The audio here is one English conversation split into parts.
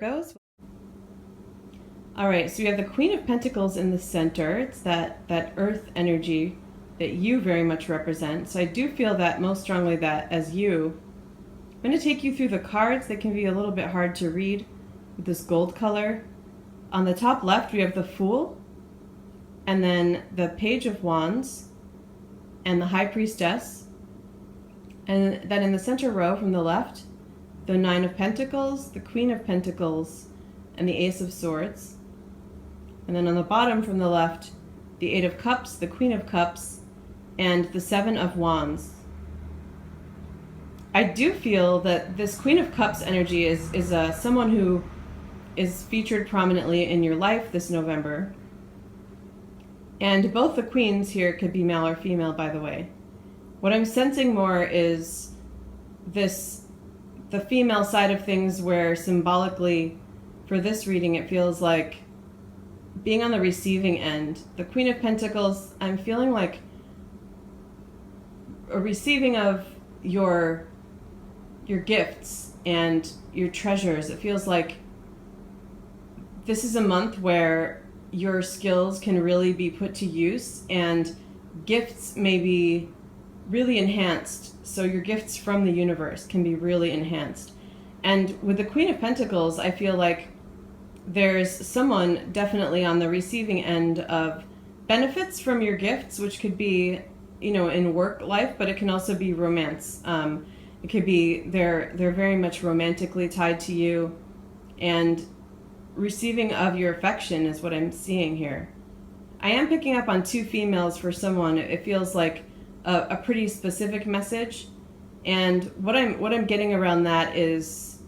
Virgos. All right, so we have the Queen of Pentacles in the center. It's that earth energy that you very much represent. So I do feel that most strongly that as you, I'm going to take you through the cards. They can be a little bit hard to read with this gold color. On the top left, we have the Fool, and then the Page of Wands, and the High Priestess. And then in the center row from the left, the Nine of Pentacles, the Queen of Pentacles, and the Ace of Swords. And then on the bottom from the left, the Eight of Cups, the Queen of Cups, and the Seven of Wands. I do feel that this Queen of Cups energy is someone who is featured prominently in your life this November. And both the queens here could be male or female, by the way. What I'm sensing more is the female side of things, where symbolically for this reading it feels like being on the receiving end. The Queen of Pentacles, I'm feeling like a receiving of your gifts and your treasures. It feels like this is a month where your skills can really be put to use and gifts may be really enhanced. So your gifts from the universe can be really enhanced. And with the Queen of Pentacles, I feel like there's someone definitely on the receiving end of benefits from your gifts, which could be, in work life, but it can also be romance. It could be they're very much romantically tied to you, and receiving of your affection is what I'm seeing here. I am picking up on two females for someone. It feels like a pretty specific message, and what I'm getting around that is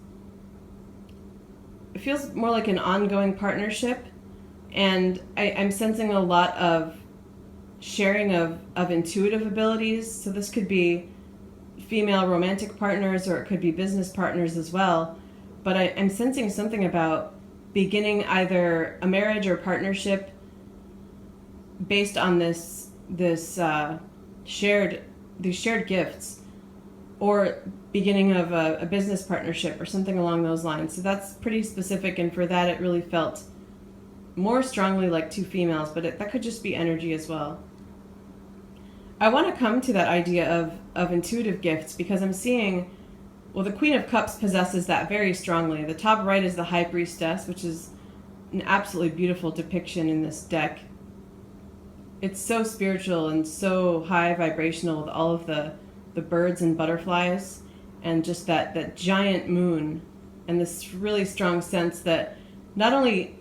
it feels more like an ongoing partnership, and I'm sensing a lot of sharing of intuitive abilities. So this could be female romantic partners, or it could be business partners as well. But I'm sensing something about beginning either a marriage or partnership based on these shared gifts, or beginning of a business partnership or something along those lines. So that's pretty specific, and for that it really felt more strongly like two females, but that could just be energy as well. I want to come to that idea of intuitive gifts because I'm seeing, well, the Queen of Cups possesses that very strongly. The top right is the High Priestess, which is an absolutely beautiful depiction in this deck. It's so spiritual and so high vibrational with all of the birds and butterflies, and just that giant moon, and this really strong sense that not only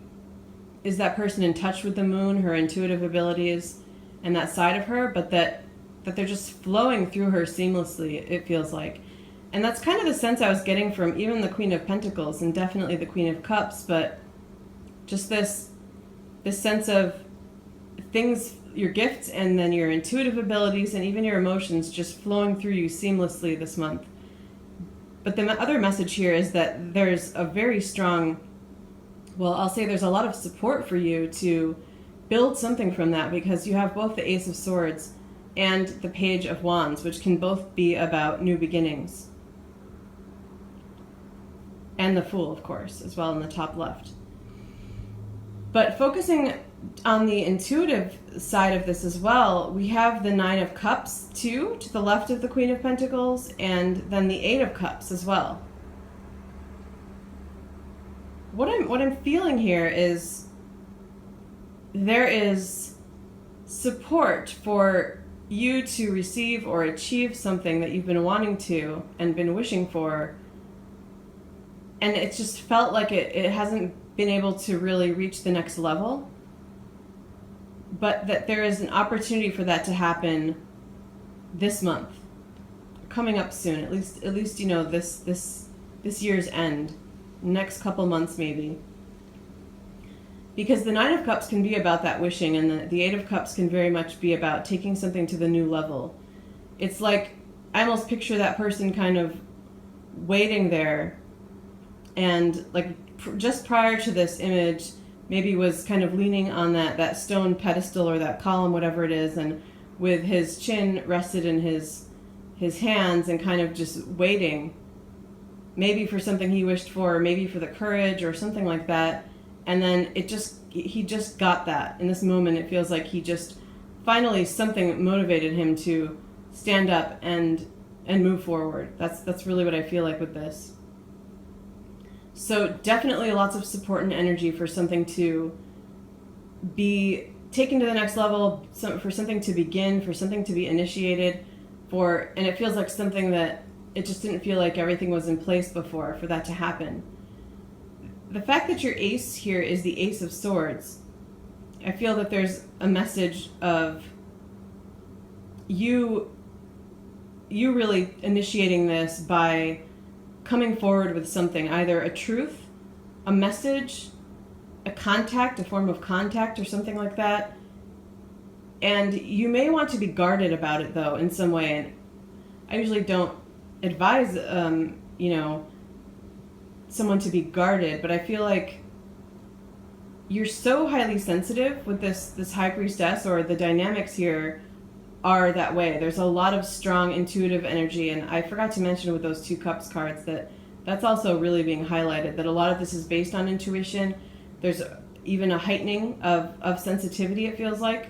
is that person in touch with the moon, her intuitive abilities, and that side of her, but that they're just flowing through her seamlessly, it feels like. And that's kind of the sense I was getting from even the Queen of Pentacles and definitely the Queen of Cups, but just this sense of things, your gifts, and then your intuitive abilities and even your emotions just flowing through you seamlessly this month. But the other message here is that there's a very strong, well, I'll say there's a lot of support for you to build something from that, because you have both the Ace of Swords and the Page of Wands, which can both be about new beginnings. And the Fool, of course, as well in the top left. But focusing on the intuitive side of this as well, we have the Nine of Cups too, to the left of the Queen of Pentacles, and then the Eight of Cups as well. What I'm feeling here is there is support for you to receive or achieve something that you've been wanting to and been wishing for, and it just felt like it hasn't been able to really reach the next level, but that there is an opportunity for that to happen this month, coming up soon, at least this year's end, next couple months maybe. Because the Nine of Cups can be about that wishing, and the Eight of Cups can very much be about taking something to the new level. It's like, I almost picture that person kind of waiting there, and like just prior to this image, maybe was kind of leaning on that stone pedestal or that column, whatever it is, and with his chin rested in his hands and kind of just waiting maybe for something he wished for, or maybe for the courage or something like that. And then he just got that. In this moment, it feels like he just finally something motivated him to stand up and move forward. That's really what I feel like with this. So definitely lots of support and energy for something to be taken to the next level, for something to begin, for something to be initiated, and it feels like something that it just didn't feel like everything was in place before for that to happen. The fact that your ace here is the Ace of Swords, I feel that there's a message of you really initiating this by coming forward with something, either a truth, a message, a contact, a form of contact or something like that. And you may want to be guarded about it though in some way. And I usually don't advise, someone to be guarded, but I feel like you're so highly sensitive with this High Priestess, or the dynamics here are that way. There's a lot of strong intuitive energy, and I forgot to mention with those 2 Cups cards that's also really being highlighted, that a lot of this is based on intuition. There's even a heightening of sensitivity, it feels like.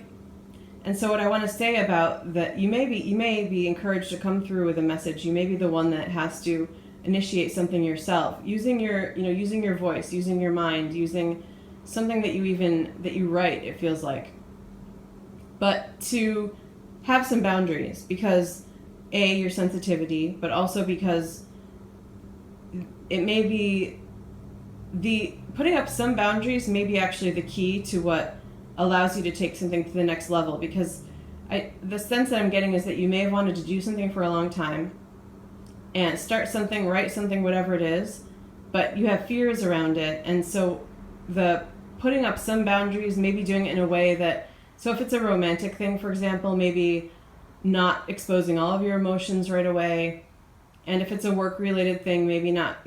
And so what I want to say about that, you may be encouraged to come through with a message. You may be the one that has to initiate something yourself, using your voice, using your mind, using something that you write, it feels like. But to have some boundaries, because your sensitivity, but also because it may be putting up some boundaries may be actually the key to what allows you to take something to the next level. Because the sense that I'm getting is that you may have wanted to do something for a long time and start something, write something, whatever it is, but you have fears around it. And so the putting up some boundaries, maybe doing it in a way that, so if it's a romantic thing, for example, maybe not exposing all of your emotions right away. And if it's a work-related thing, maybe not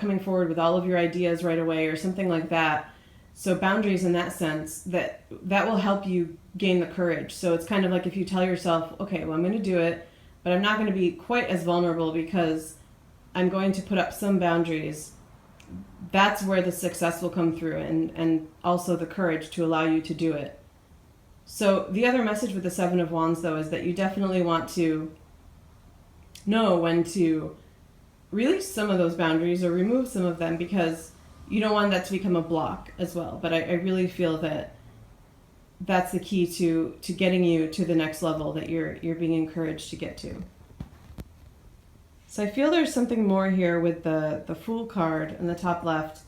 coming forward with all of your ideas right away or something like that. So boundaries in that sense, that will help you gain the courage. So it's kind of like if you tell yourself, okay, well, I'm going to do it, but I'm not going to be quite as vulnerable because I'm going to put up some boundaries. That's where the success will come through, and also the courage to allow you to do it. So the other message with the 7 of Wands, though, is that you definitely want to know when to release some of those boundaries or remove some of them, because you don't want that to become a block as well. But I really feel that that's the key to getting you to the next level that you're being encouraged to get to. So I feel there's something more here with the Fool card in the top left,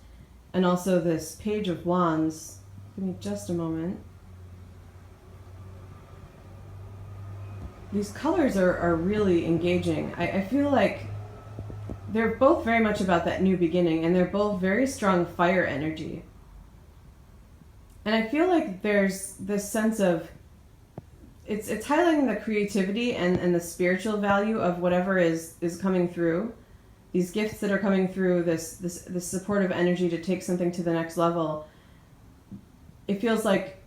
and also this Page of Wands. Give me just a moment. These colors are really engaging. I feel like they're both very much about that new beginning, and they're both very strong fire energy. And I feel like there's this sense of, it's highlighting the creativity and the spiritual value of whatever is coming through. These gifts that are coming through, this supportive energy to take something to the next level. It feels like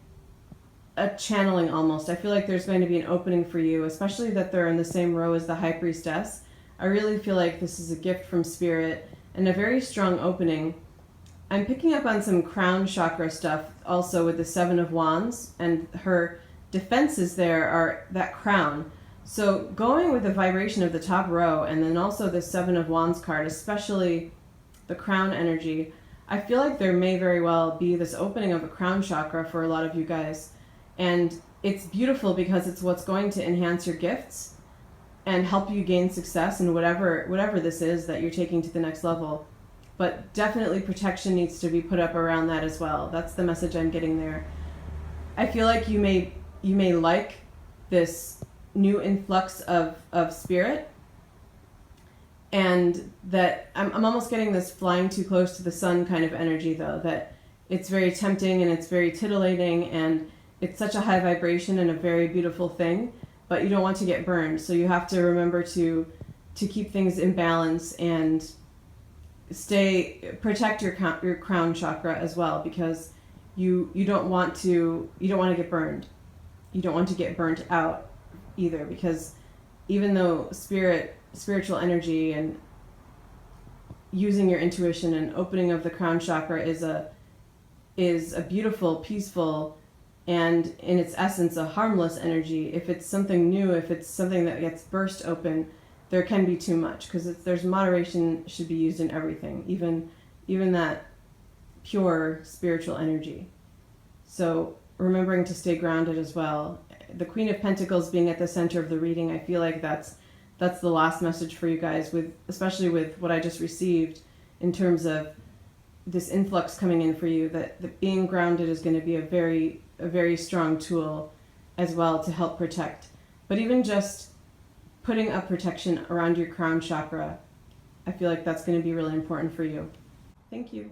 a channeling almost. I feel like there's going to be an opening for you, especially that they're in the same row as the High Priestess. I really feel like this is a gift from Spirit and a very strong opening. I'm picking up on some crown chakra stuff also with the 7 of Wands, and her defenses there are that crown. So going with the vibration of the top row, and then also the 7 of Wands card, especially the crown energy, I feel like there may very well be this opening of a crown chakra for a lot of you guys. And it's beautiful because it's what's going to enhance your gifts and help you gain success in whatever this is that you're taking to the next level. But definitely protection needs to be put up around that as well. That's the message I'm getting there. I feel like you may like this new influx of spirit, and that I'm almost getting this flying too close to the sun kind of energy, though, that it's very tempting and it's very titillating, and it's such a high vibration and a very beautiful thing, but you don't want to get burned. So you have to remember to keep things in balance and protect your crown chakra as well, because you don't want to get burned. You don't want to get burnt out either, because even though spiritual energy and using your intuition, and opening of the crown chakra is a beautiful, peaceful, and in its essence a harmless energy. If it's something new, if it's something that gets burst open, there can be too much, because there's moderation should be used in everything, even that pure spiritual energy. So remembering to stay grounded as well. The Queen of Pentacles being at the center of the reading, I feel like that's the last message for you guys, especially with what I just received in terms of this influx coming in for you, that being grounded is going to be a very strong tool as well to help protect. But even just putting up protection around your crown chakra, I feel like that's going to be really important for you. Thank you.